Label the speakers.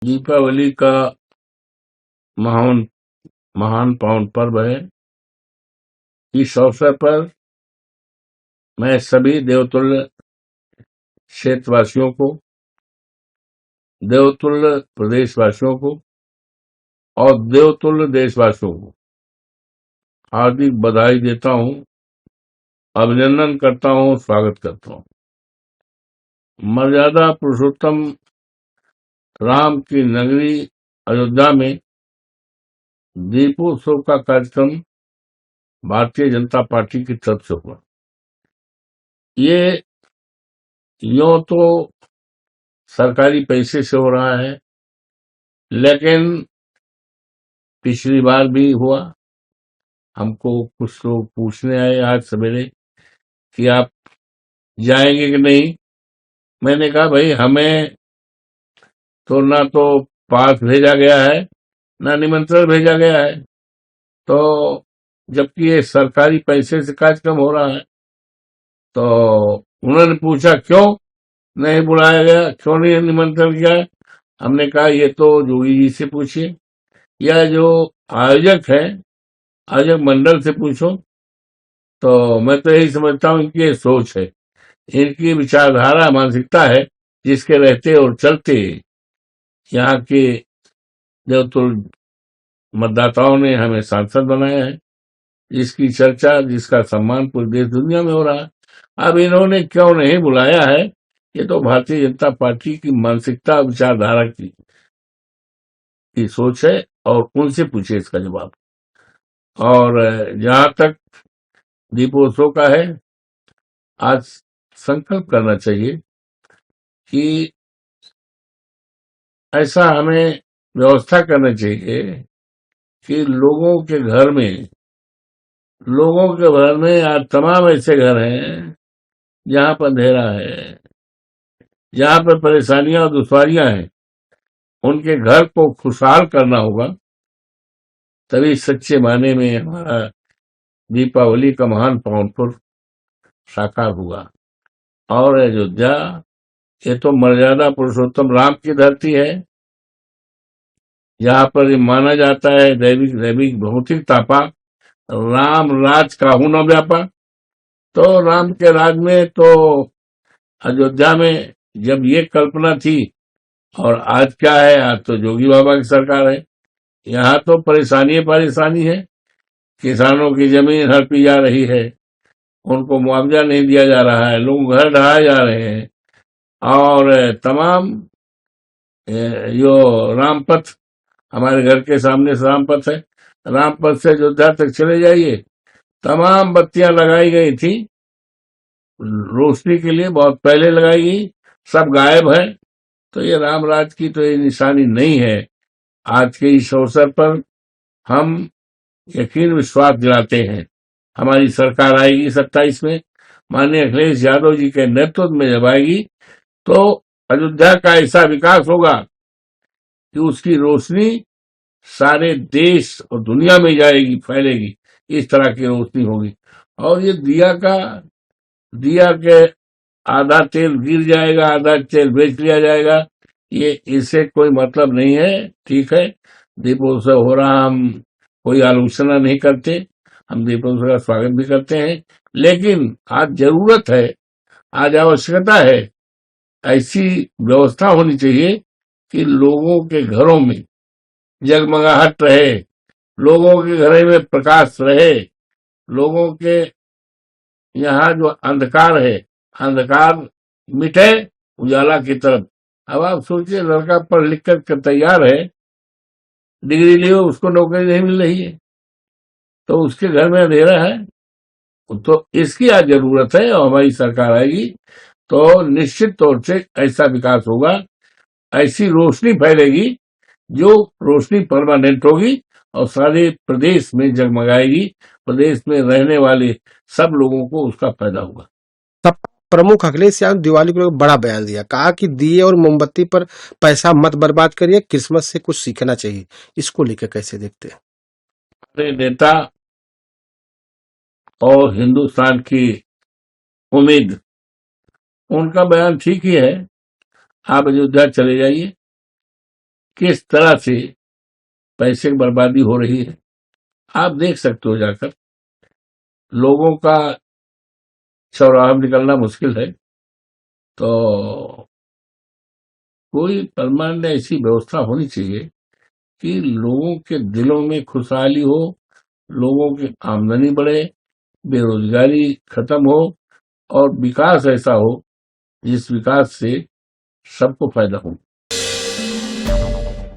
Speaker 1: दीपावली का महान महान पावन पर्व है। इस अवसर पर मैं सभी देवतुल्य क्षेत्रवासियों को, देवतुल्य प्रदेशवासियों को और देवतुल्य देशवासियों को हार्दिक बधाई देता हूं, अभिनंदन करता हूं, स्वागत करता हूं। मर्यादा पुरुषोत्तम राम की नगरी अयोध्या में दीपोत्सव का कार्यक्रम भारतीय जनता पार्टी की तरफ से हुआ। ये यूं तो सरकारी पैसे से हो रहा है, लेकिन पिछली बार भी हुआ। हमको कुछ लोग पूछने आए आज सवेरे कि आप जाएंगे कि नहीं। मैंने कहा भाई हमें तो ना तो पास भेजा गया है, ना निमंत्रण भेजा गया है, तो जबकि ये सरकारी पैसे से कार्यक्रम हो रहा है। तो उन्होंने पूछा क्यों नहीं बुलाया गया, क्यों नहीं निमंत्रण किया है। हमने कहा ये तो जोगी जी से पूछिए या जो आयोजक है, आयोजक मंडल से पूछो। तो मैं तो यही समझता हूँ इनकी सोच है, इनकी विचारधारा, मानसिकता है, जिसके रहते और चलते यहाँ के देवतुल्य मतदाताओं ने हमें सांसद बनाया है, जिसकी चर्चा, जिसका सम्मान पूरे देश दुनिया में हो रहा है। अब इन्होंने क्यों नहीं बुलाया है, ये तो भारतीय जनता पार्टी की मानसिकता, विचारधारा की सोच है और उनसे पूछे इसका जवाब। और जहां तक दीपोत्सव का है, आज संकल्प करना चाहिए कि ऐसा हमें व्यवस्था करना चाहिए कि लोगों के घर में आज तमाम ऐसे घर हैं जहां पर अंधेरा है, जहां पर परेशानियां और दुश्वारियां हैं, उनके घर को खुशहाल करना होगा। तभी सच्चे मायने में हमारा दीपावली का महान पावन पर्व साकार हुआ। और अयोध्या ये तो मर्यादा पुरुषोत्तम राम की धरती है, यहाँ पर ये माना जाता है दैविक दैविक भौतिक तापा राम राज काहू न व्यापा। तो राम के राज में तो अयोध्या में जब ये कल्पना थी, और आज क्या है, आज तो जोगी बाबा की सरकार है। यहाँ तो परेशानी है, किसानों की जमीन हड़पी जा रही है, उनको मुआवजा नहीं दिया जा रहा है, लोग घर ढहाए जा रहे हैं। और तमाम जो रामपथ, हमारे घर के सामने से रामपथ है, रामपथ से अयोध्या तक चले जाइए, तमाम बत्तियां लगाई गई थी रोशनी के लिए, बहुत पहले लगाई गई, सब गायब है। तो ये रामराज की तो ये निशानी नहीं है। आज के इस अवसर पर हम यकीन विश्वास दिलाते हैं, हमारी सरकार आएगी 27 में, माननीय अखिलेश यादव जी के नेतृत्व में जब आएगी तो अयोध्या का ऐसा विकास होगा कि उसकी रोशनी सारे देश और दुनिया में जाएगी, फैलेगी। इस तरह की रोशनी होगी। और ये दिया के आधा तेल गिर जाएगा, आधा तेल बेच लिया जाएगा, ये इससे कोई मतलब नहीं है। ठीक है, दीपोत्सव हो रहा, हम कोई आलोचना नहीं करते, हम दीपोत्सव का स्वागत भी करते हैं, लेकिन आज जरूरत है, आज आवश्यकता है, ऐसी व्यवस्था होनी चाहिए कि लोगों के घरों में जगमगाहट रहे, लोगों के घरों में प्रकाश रहे, लोगों के यहाँ जो अंधकार है, अंधकार मिटे उजाला की तरफ। अब आप सोचिए, लड़का पढ़ लिख कर तैयार है, डिग्री लिए, उसको नौकरी नहीं मिल रही है, तो उसके घर में अंधेरा है। तो इसकी आज जरूरत है, और हमारी सरकार आएगी तो निश्चित तौर से ऐसा विकास होगा, ऐसी रोशनी फैलेगी जो रोशनी परमानेंट होगी और सारे प्रदेश में जगमगाएगी। प्रदेश में रहने वाले सब लोगों को उसका फायदा होगा।
Speaker 2: सब प्रमुख अखिलेश यादव दिवाली को बड़ा बयान दिया, कहा कि दिए और मोमबत्ती पर पैसा मत बर्बाद करिए, क्रिसमस से कुछ सीखना चाहिए। इसको लेकर कैसे देखते हैं?
Speaker 1: हमारे नेता और हिंदुस्तान की उम्मीद, उनका बयान ठीक ही है। आप अयोध्या चले जाइए, किस तरह से पैसे की बर्बादी हो रही है, आप देख सकते हो जाकर। लोगों का चौराहा में निकलना मुश्किल है, तो कोई परमानेंट ऐसी व्यवस्था होनी चाहिए कि लोगों के दिलों में खुशहाली हो, लोगों की आमदनी बढ़े, बेरोजगारी खत्म हो और विकास ऐसा हो जिस विकास से सबको फायदा हो।